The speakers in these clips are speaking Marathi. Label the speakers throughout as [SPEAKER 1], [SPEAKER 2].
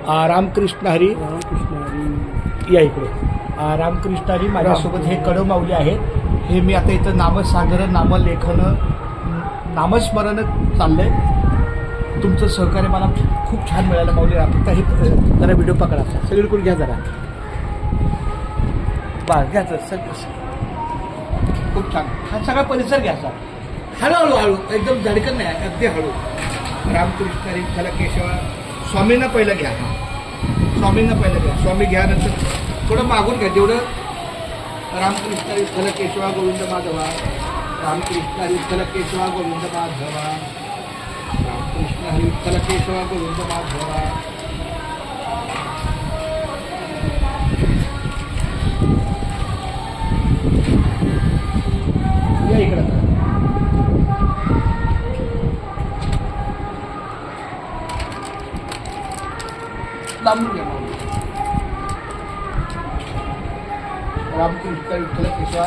[SPEAKER 1] रामकृष्ण हरी या इकडे. रामकृष्ण हरी माझ्यासोबत हे कडव माऊली आहेत. हे मी आता इथं नामसागर नामलेखन नामस्मरण चाललंय. तुमचं सहकार्य मला खूप छान मिळालं माऊली. फक्त हे जरा व्हिडिओ पकडा सगळीकडून घ्या जरा बस घ्यायचं सगळं खूप छान. हा सगळा परिसर घ्यायचा हळूहळू हळू एकदम धडकन नाही अगदी हळू. रामकृष्ण हरी विठ्ठल केशवा स्वामींना पहिलं घ्या. स्वामींना पहिलं घ्या. स्वामी घ्या नंतर थोडं मागून घ्या जेवढं. रामकृष्ण हरी विठ्ठल केशवा गोविंद माधवा. रामकृष्ण हरी विठ्ठल केशवा गोविंद माधवा. रामकृष्ण हरी विठ्ठल केशवा गोविंद माधवा. या इकडं लांबून घ्या. रामकृष्ण विठ्ठल केशवा.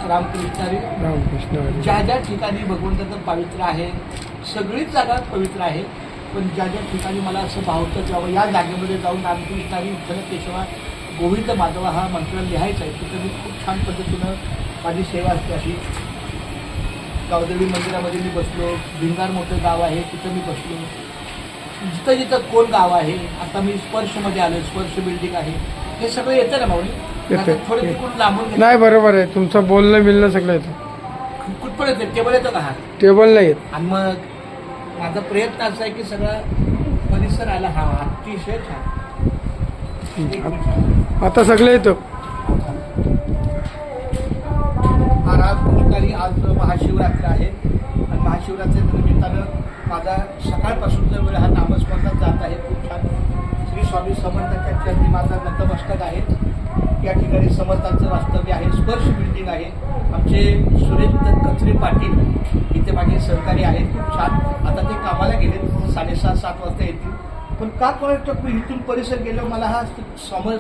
[SPEAKER 1] रामकृष्ण हरी. ज्या ज्या ठिकाणी भगवंताचं पावित्र्य आहे सगळीच जागा पवित्र आहे. पण ज्या ज्या ठिकाणी मला असं भावतं की बाबा या जागेमध्ये जाऊन रामकृष्ण हरी विठ्ठल केशवा गोविंद माधवा हा मंत्र लिहायचा आहे तिथं मी खूप छान पद्धतीनं माझी सेवा असते. अशी गावदेवी मंदिरामध्ये मी बसलो. भिंगार मोठं गाव आहे तिथं मी बसलो. जिथं जिथं कोण गाव आहे. आता मी स्पर्शमध्ये आलो. स्पर्श बिल्डिंग आहे. हे सगळं येतं ना माऊली. थोडं तिकडून लांबून
[SPEAKER 2] नाही बरोबर आहे तुमचं बोलणं बिलणं सगळं येतं.
[SPEAKER 1] कुठपण येतं. टेबल येतं का हा
[SPEAKER 2] टेबल नाही येत.
[SPEAKER 1] आणि मग माझा प्रयत्न असा आहे की सगळा परिसर आला हा अतिशय छान.
[SPEAKER 2] आता सगळं येतं.
[SPEAKER 1] रामकृष्ण. आज महाशिवरात्र आहे आणि महाशिवरात्रीच्या निमित्तानं माझा सकाळपासूनचा वेळ हा नामस्मरणात जात आहे. खूप छान. श्री स्वामी समर्थांच्या चरणी माझा नतमस्तक आहे. या ठिकाणी समर्थांचं वास्तव्य आहे. स्पर्श बिल्डिंग आहे. आमचे सुरेश कचरे पाटील इथे माझे सहकारी आहेत. खूप छान. आता ते कामाला गेले 6:30-7 वाजता येतील. पण का कोणाचं इथून परिसर गेलो मला हा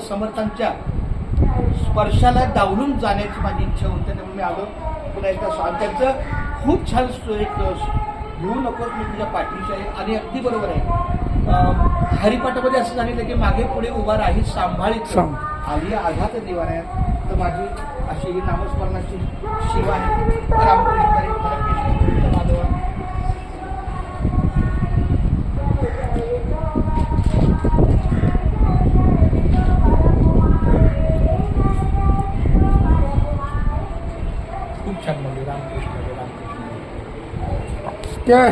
[SPEAKER 1] समर्थांच्या स्पर्शाला डावलून जाण्याची माझी इच्छा होती. त्यामुळे मी आलो. पुन्हा एकदा स्वामींचं खूप छान एक घेऊ नकोस मी तुझ्या पाठीशी आहे. आणि अगदी बरोबर आहे. हरिपाठामध्ये असं सांगितलं की मागे पुढे उभा राही सांभाळीत आली आघात निवाऱ्यात. तर माझी अशी ही नामस्मरणाची सेवा आहे. रामकृष्ण हरी विठ्ठल केशवा गोविंद माधवा. खूप छान म्हणजे रामकृष्ण.
[SPEAKER 2] काय